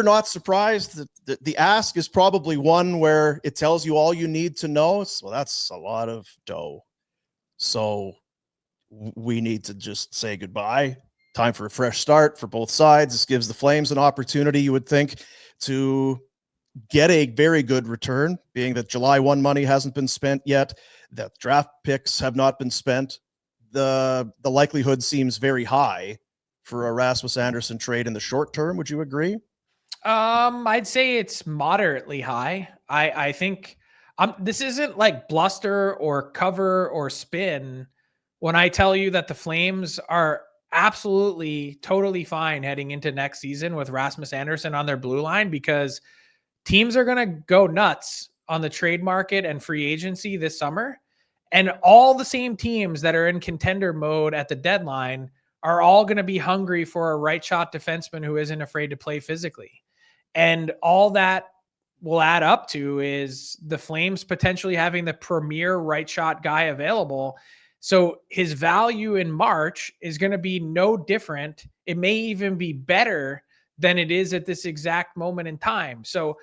not surprised that the ask is probably one where it tells you all you need to know. Well, that's a lot of dough. So we need to just say goodbye. Time for a fresh start for both sides. This gives the Flames an opportunity, you would think, to get a very good return, being that July 1 money hasn't been spent yet, that draft picks have not been spent. The likelihood seems very high for a Rasmus Andersson trade in the short term. Would you agree? I'd say it's moderately high. I think this isn't like bluster or cover or spin when I tell you that the Flames are absolutely totally fine heading into next season with Rasmus Andersson on their blue line, because teams are going to go nuts on the trade market and free agency this summer. And all the same teams that are in contender mode at the deadline are all going to be hungry for a right shot defenseman who isn't afraid to play physically. And all that will add up to is the Flames potentially having the premier right shot guy available. So his value in March is going to be no different. It may even be better than it is at this exact moment in time. So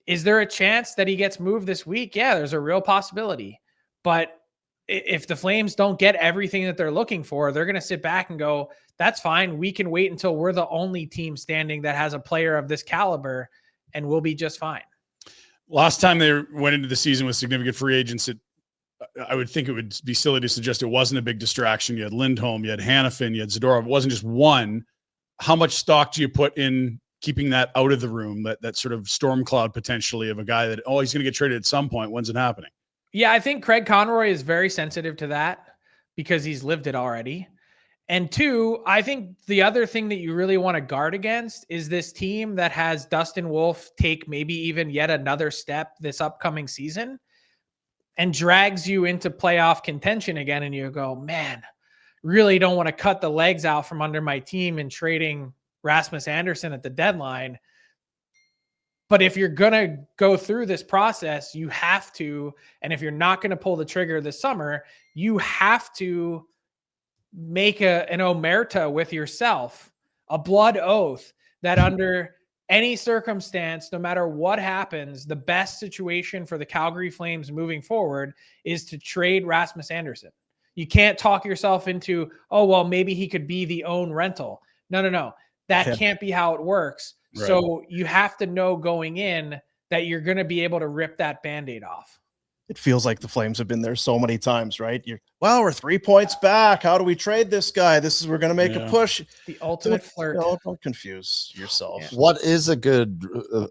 is there a chance that he gets moved this week? Yeah, there's a real possibility. But if the Flames don't get everything that they're looking for, they're going to sit back and go, that's fine. We can wait until we're the only team standing that has a player of this caliber, and we'll be just fine. Last time they went into the season with significant free agents, I would think it would be silly to suggest it wasn't a big distraction. You had Lindholm, you had Hanifin, you had Zadorov. It wasn't just one. How much stock do you put in keeping that out of the room, that sort of storm cloud potentially of a guy that, he's going to get traded at some point? When's it happening? Yeah, I think Craig Conroy is very sensitive to that because he's lived it already. And two, I think the other thing that you really want to guard against is this team that has Dustin Wolf take maybe even yet another step this upcoming season and drags you into playoff contention again. And you go, man, really don't want to cut the legs out from under my team in trading Rasmus Andersson at the deadline. But if you're going to go through this process, you have to, and if you're not going to pull the trigger this summer, you have to make an omerta with yourself, a blood oath that under any circumstance, no matter what happens, the best situation for the Calgary Flames moving forward is to trade Rasmus Andersson. You can't talk yourself into, maybe he could be the own rental. No. That can't be how it works. Right. So you have to know going in that you're going to be able to rip that Band-Aid off. It feels like the Flames have been there so many times, right? We're 3 points back. How do we trade this guy? We're going to make a push. The ultimate flirt. Don't confuse yourself. Yeah. What is a good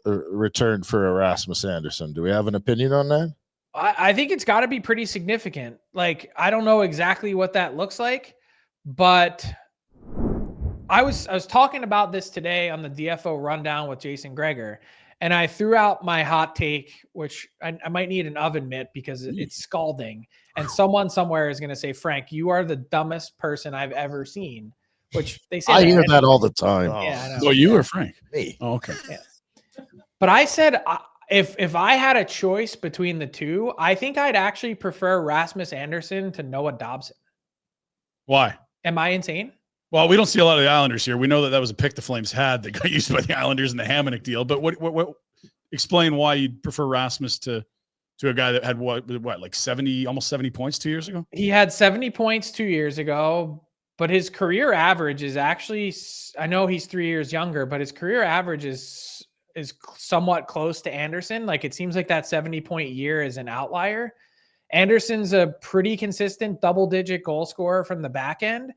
return for Rasmus Andersson? Do we have an opinion on that? I think it's got to be pretty significant. Like, I don't know exactly what that looks like, but I was talking about this today on the DFO rundown with Jason Gregor, and I threw out my hot take, which I might need an oven mitt because it's scalding. And someone somewhere is going to say, Frank, you are the dumbest person I've ever seen, which they say. I hear that all the time. Yeah, I know. Well, you or Frank? Me. Oh, okay. Yeah. But I said, if I had a choice between the two, I think I'd actually prefer Rasmus Andersson to Noah Dobson. Why? Am I insane? Well, we don't see a lot of the Islanders here. We know that was a pick the Flames had that got used by the Islanders in the Hamonic deal. But what explain why you'd prefer Rasmus to a guy that had what like 70, almost 70 points 2 years ago? He had 70 points 2 years ago, but his career average is actually, I know he's 3 years younger, but his career average is somewhat close to Andersson. Like, it seems like that 70-point year is an outlier. Anderson's a pretty consistent double-digit goal scorer from the back end.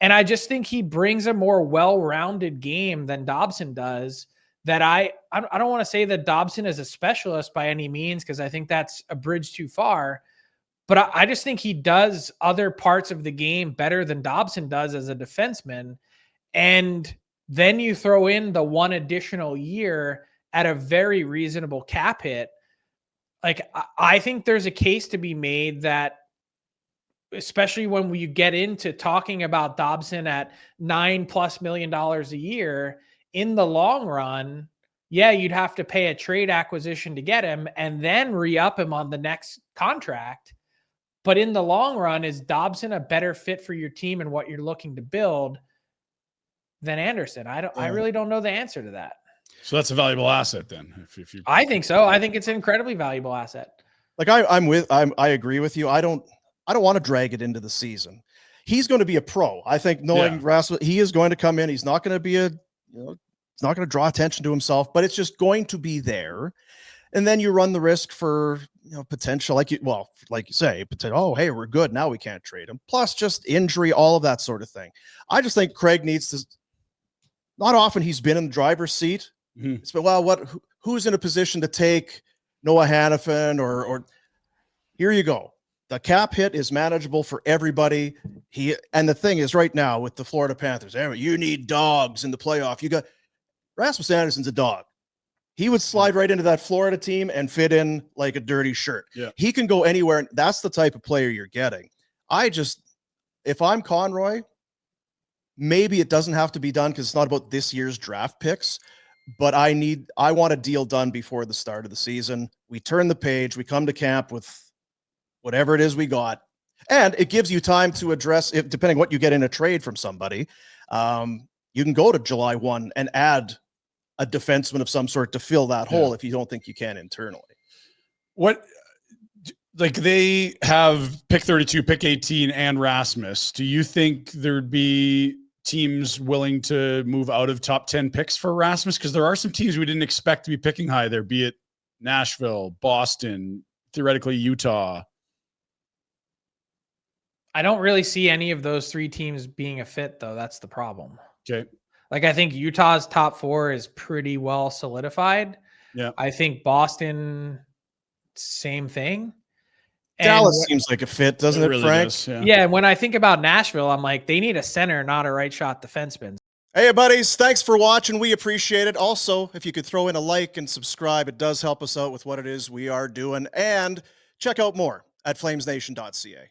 And I just think he brings a more well-rounded game than Dobson does. That I don't want to say that Dobson is a specialist by any means, because I think that's a bridge too far. But I just think he does other parts of the game better than Dobson does as a defenseman. And then you throw in the one additional year at a very reasonable cap hit. Like, I think there's a case to be made that, especially when we get into talking about Dobson at $9+ million a year, in the long run, yeah, you'd have to pay a trade acquisition to get him and then re-up him on the next contract. But in the long run, is Dobson a better fit for your team and what you're looking to build than Andersson? I really don't know the answer to that. So that's a valuable asset then. If you, I think so. I think it's an incredibly valuable asset. Like I agree with you. I don't want to drag it into the season. He's going to be a pro. I think knowing Rasmus, he is going to come in. He's not going to be he's not going to draw attention to himself, but it's just going to be there. And then you run the risk for, potential, like you say, oh, hey, we're good. Now we can't trade him. Plus just injury, all of that sort of thing. I just think Craig needs to, not often he's been in the driver's seat. Mhm. It's been, who's in a position to take Noah Hannafin or here you go. The cap hit is manageable for everybody. And the thing is right now with the Florida Panthers, you need dogs in the playoff. You got Rasmus Anderson's a dog. He would slide right into that Florida team and fit in like a dirty shirt. Yeah. He can go anywhere. And that's the type of player you're getting. If I'm Conroy, maybe it doesn't have to be done because it's not about this year's draft picks, but I want a deal done before the start of the season. We turn the page, we come to camp with whatever it is we got. And it gives you time to address, depending what you get in a trade from somebody, you can go to July 1 and add a defenseman of some sort to fill that hole if you don't think you can internally. They have pick 32, pick 18, and Rasmus. Do you think there'd be teams willing to move out of top 10 picks for Rasmus? Because there are some teams we didn't expect to be picking high there, be it Nashville, Boston, theoretically Utah. I don't really see any of those three teams being a fit, though. That's the problem. Okay. Like, I think Utah's top 4 is pretty well solidified. Yeah. I think Boston, same thing. Dallas seems like a fit, doesn't it, really Frank? does, Yeah. When I think about Nashville, I'm like, they need a center, not a right shot defenseman. Hey, buddies, thanks for watching. We appreciate it. Also, if you could throw in a like and subscribe, it does help us out with what it is we are doing. And check out more at flamesnation.ca.